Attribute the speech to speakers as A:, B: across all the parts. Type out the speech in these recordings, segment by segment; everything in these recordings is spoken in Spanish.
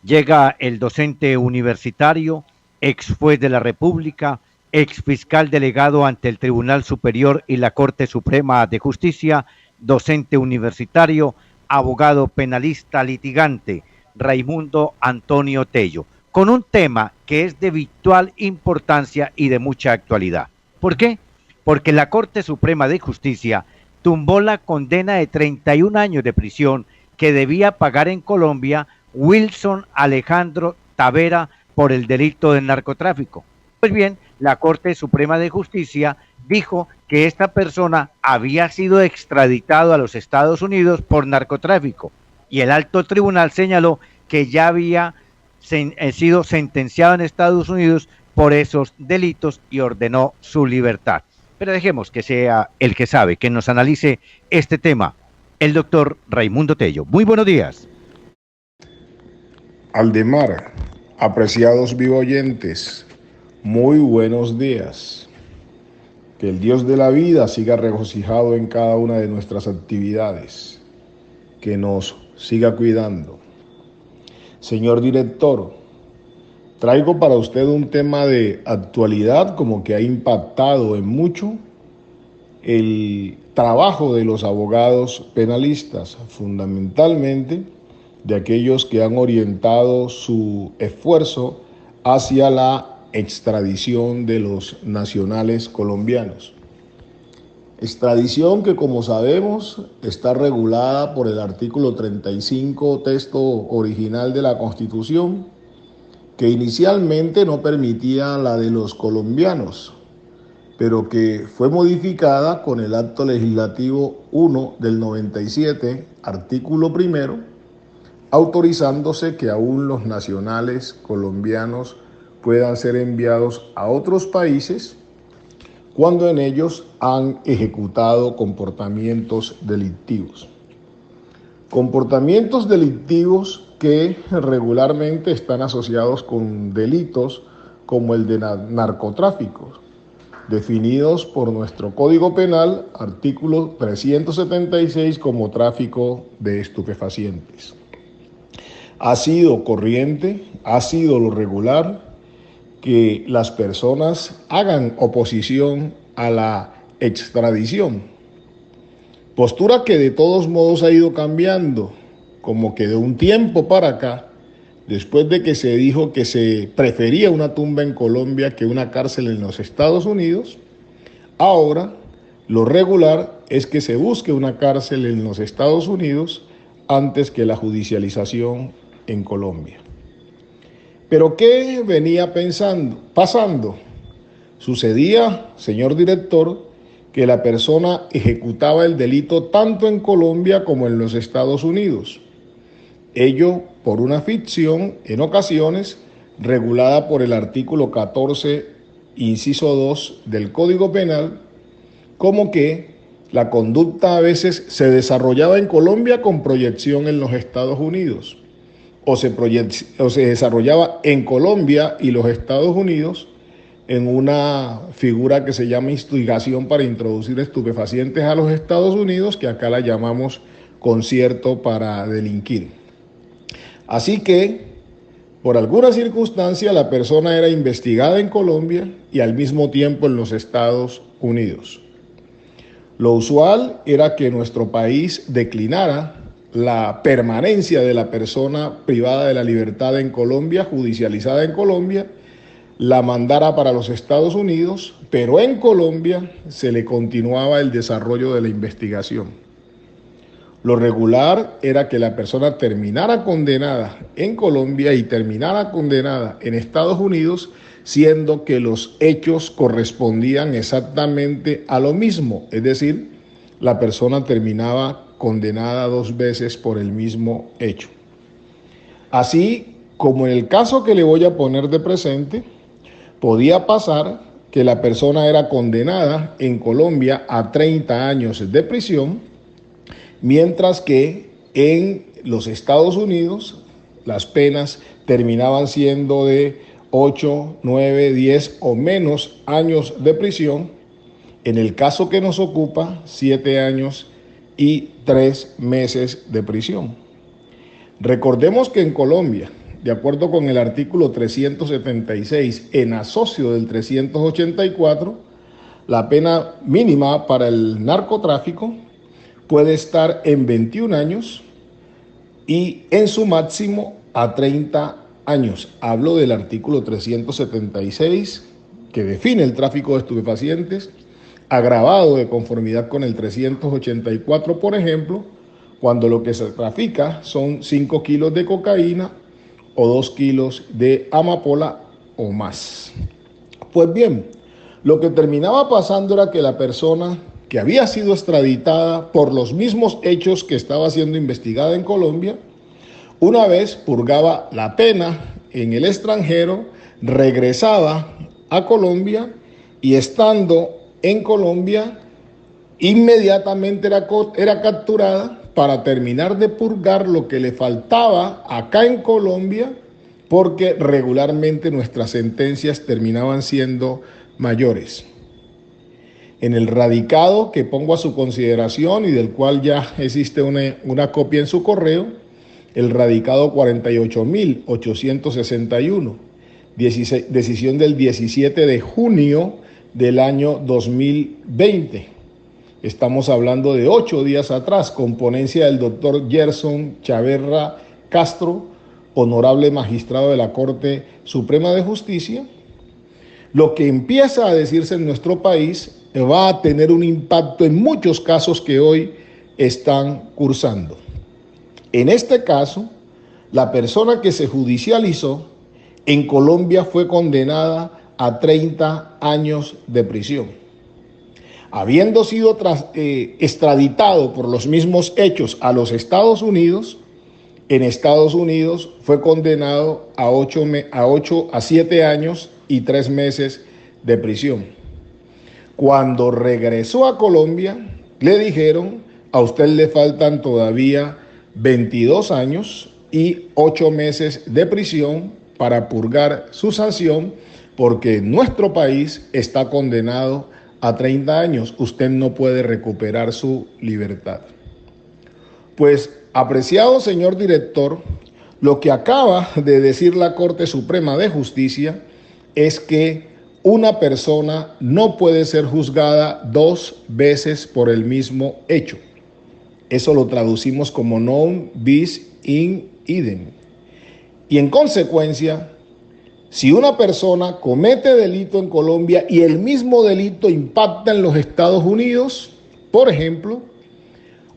A: Llega el docente universitario, ex juez de la República, ex fiscal delegado ante el Tribunal Superior y la Corte Suprema de Justicia, docente universitario, abogado penalista litigante, Raimundo Antonio Tello, con un tema que es de vital importancia y de mucha actualidad. ¿Por qué? Porque la Corte Suprema de Justicia tumbó la condena de 31 años de prisión que debía pagar en Colombia Wilson Alejandro Tavera por el delito de narcotráfico. Pues bien, la Corte Suprema de Justicia dijo que esta persona había sido extraditado a los Estados Unidos por narcotráfico y el alto tribunal señaló que ya había sido sentenciado en Estados Unidos por esos delitos y ordenó su libertad. Pero dejemos que sea el que sabe, que nos analice este tema, el doctor Raimundo Tello. Muy buenos días.
B: Aldemar, apreciados vivoyentes, muy buenos días. Que el Dios de la vida siga regocijado en cada una de nuestras actividades, que nos siga cuidando. Señor director, traigo para usted un tema de actualidad como que ha impactado en mucho el trabajo de los abogados penalistas, fundamentalmente de aquellos que han orientado su esfuerzo hacia la extradición de los nacionales colombianos. Extradición que, como sabemos, está regulada por el artículo 35, texto original de la Constitución, que inicialmente no permitía la de los colombianos, pero que fue modificada con el Acto Legislativo 1 del 97, artículo primero, autorizándose que aún los nacionales colombianos puedan ser enviados a otros países cuando en ellos han ejecutado comportamientos delictivos. Comportamientos delictivos que regularmente están asociados con delitos como el de narcotráfico, definidos por nuestro Código Penal, artículo 376, como tráfico de estupefacientes. Ha sido corriente, ha sido lo regular que las personas hagan oposición a la extradición. Postura que de todos modos ha ido cambiando, como que de un tiempo para acá, después de que se dijo que se prefería una tumba en Colombia que una cárcel en los Estados Unidos, ahora lo regular es que se busque una cárcel en los Estados Unidos antes que la judicialización en Colombia. Pero ¿qué venía pasando? Sucedía, señor director, que la persona ejecutaba el delito tanto en Colombia como en los Estados Unidos. Ello por una ficción, en ocasiones, regulada por el artículo 14, inciso 2 del Código Penal, como que la conducta a veces se desarrollaba en Colombia con proyección en los Estados Unidos, o se desarrollaba en Colombia y los Estados Unidos en una figura que se llama instigación para introducir estupefacientes a los Estados Unidos, que acá la llamamos concierto para delinquir. Así que, por alguna circunstancia, la persona era investigada en Colombia y al mismo tiempo en los Estados Unidos. Lo usual era que nuestro país declinara la permanencia de la persona privada de la libertad en Colombia, judicializada en Colombia, la mandara para los Estados Unidos, pero en Colombia se le continuaba el desarrollo de la investigación. Lo regular era que la persona terminara condenada en Colombia y terminara condenada en Estados Unidos, siendo que los hechos correspondían exactamente a lo mismo, es decir, la persona terminaba condenada 2 veces por el mismo hecho. Así como en el caso que le voy a poner de presente, podía pasar que la persona era condenada en Colombia a 30 años de prisión, mientras que en los Estados Unidos las penas terminaban siendo de 8, 9, 10 o menos años de prisión. En el caso que nos ocupa, 7 años y 3 meses de prisión. Recordemos que en Colombia de acuerdo con el artículo 376 en asocio del 384, la pena mínima para el narcotráfico puede estar en 21 años y en su máximo a 30 años. Hablo del artículo 376 que define el tráfico de estupefacientes, agravado de conformidad con el 384, por ejemplo, cuando lo que se trafica son 5 kilos de cocaína o 2 kilos de amapola o más. Pues bien, lo que terminaba pasando era que la persona que había sido extraditada por los mismos hechos que estaba siendo investigada en Colombia, una vez purgaba la pena en el extranjero, regresaba a Colombia y estando en Colombia, inmediatamente era capturada para terminar de purgar lo que le faltaba acá en Colombia, porque regularmente nuestras sentencias terminaban siendo mayores. En el radicado que pongo a su consideración y del cual ya existe una copia en su correo, el radicado 48.861, decisión del 17 de junio del año 2020. Estamos hablando de 8 días atrás, con ponencia del doctor Gerson Chaverra Castro, honorable magistrado de la Corte Suprema de Justicia. Lo que empieza a decirse en nuestro país va a tener un impacto en muchos casos que hoy están cursando. En este caso, la persona que se judicializó en Colombia fue condenada a 30 años de prisión. Habiendo sido extraditado por los mismos hechos a los Estados Unidos, en Estados Unidos fue condenado a 7 años y 3 meses de prisión. Cuando regresó a Colombia, le dijeron: a usted le faltan todavía 22 años y 8 meses de prisión para purgar su sanción, porque nuestro país está condenado a 30 años. Usted no puede recuperar su libertad. Pues, apreciado señor director, lo que acaba de decir la Corte Suprema de Justicia es que una persona no puede ser juzgada 2 veces por el mismo hecho. Eso lo traducimos como non bis in idem. Y en consecuencia, si una persona comete delito en Colombia y el mismo delito impacta en los Estados Unidos, por ejemplo,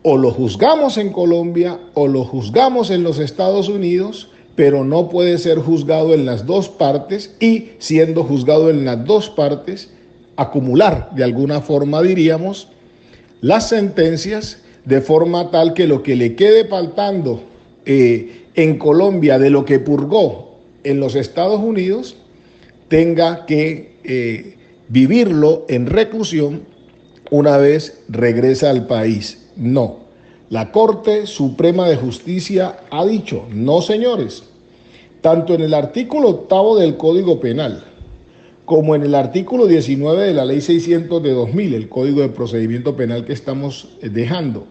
B: o lo juzgamos en Colombia o lo juzgamos en los Estados Unidos, pero no puede ser juzgado en las 2 partes, y siendo juzgado en las 2 partes, acumular de alguna forma, diríamos, las sentencias de forma tal que lo que le quede faltando en Colombia de lo que purgó en los Estados Unidos tenga que vivirlo en reclusión una vez regresa al país. No. La Corte Suprema de Justicia ha dicho: no, señores. Tanto en el artículo 8 del Código Penal como en el artículo 19 de la Ley 600 de 2000, el Código de Procedimiento Penal que estamos dejando,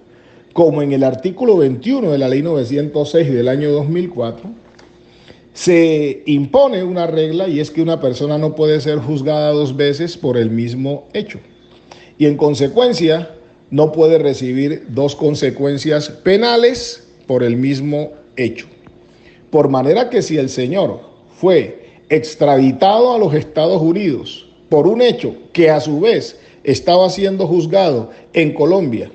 B: como en el artículo 21 de la Ley 906 del año 2004, se impone una regla, y es que una persona no puede ser juzgada 2 veces por el mismo hecho. Y en consecuencia, no puede recibir 2 consecuencias penales por el mismo hecho. Por manera que si el señor fue extraditado a los Estados Unidos por un hecho que a su vez estaba siendo juzgado en Colombia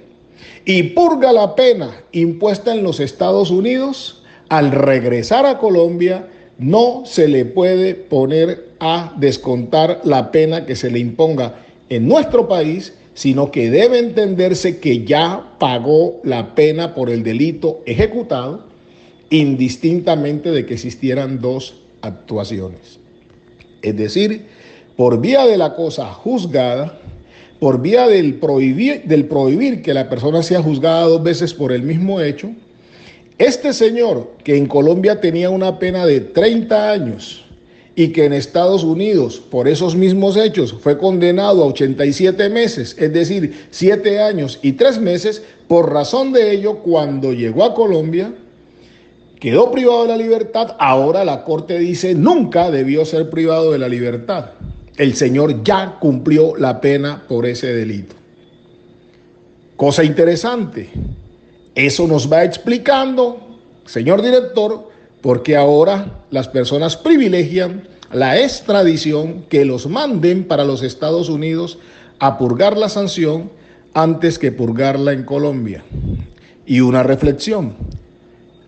B: y purga la pena impuesta en los Estados Unidos, al regresar a Colombia no se le puede poner a descontar la pena que se le imponga en nuestro país, sino que debe entenderse que ya pagó la pena por el delito ejecutado, indistintamente de que existieran 2 actuaciones. Es decir, por vía de la cosa juzgada, por vía del prohibir que la persona sea juzgada 2 veces por el mismo hecho, este señor, que en Colombia tenía una pena de 30 años y que en Estados Unidos por esos mismos hechos fue condenado a 87 meses, es decir, 7 años y 3 meses, por razón de ello, cuando llegó a Colombia, quedó privado de la libertad, ahora la Corte dice nunca debió ser privado de la libertad. El señor ya cumplió la pena por ese delito. Cosa interesante, eso nos va explicando, señor director, por qué ahora las personas privilegian la extradición, que los manden para los Estados Unidos a purgar la sanción antes que purgarla en Colombia. Y una reflexión,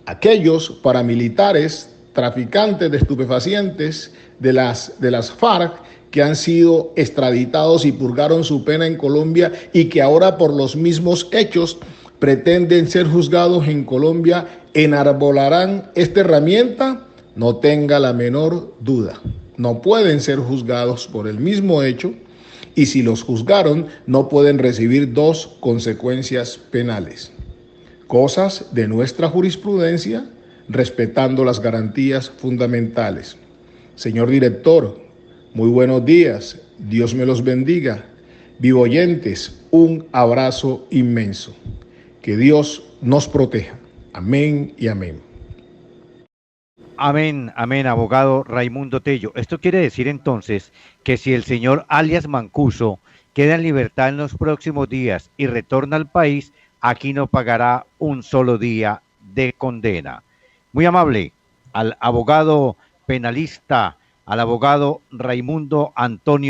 B: aquellos paramilitares, traficantes de estupefacientes de las FARC que han sido extraditados y purgaron su pena en Colombia y que ahora por los mismos hechos pretenden ser juzgados en Colombia, ¿enarbolarán esta herramienta? No tenga la menor duda. No pueden ser juzgados por el mismo hecho y si los juzgaron no pueden recibir dos consecuencias penales. Cosas de nuestra jurisprudencia, respetando las garantías fundamentales. Señor director, muy buenos días. Dios me los bendiga. Vivo oyentes, un abrazo inmenso. Que Dios nos proteja. Amén y amén.
A: Amén, amén, abogado Raimundo Tello. Esto quiere decir entonces que si el señor alias Mancuso queda en libertad en los próximos días y retorna al país, aquí no pagará un solo día de condena. Muy amable al abogado penalista, al abogado Raimundo Antonio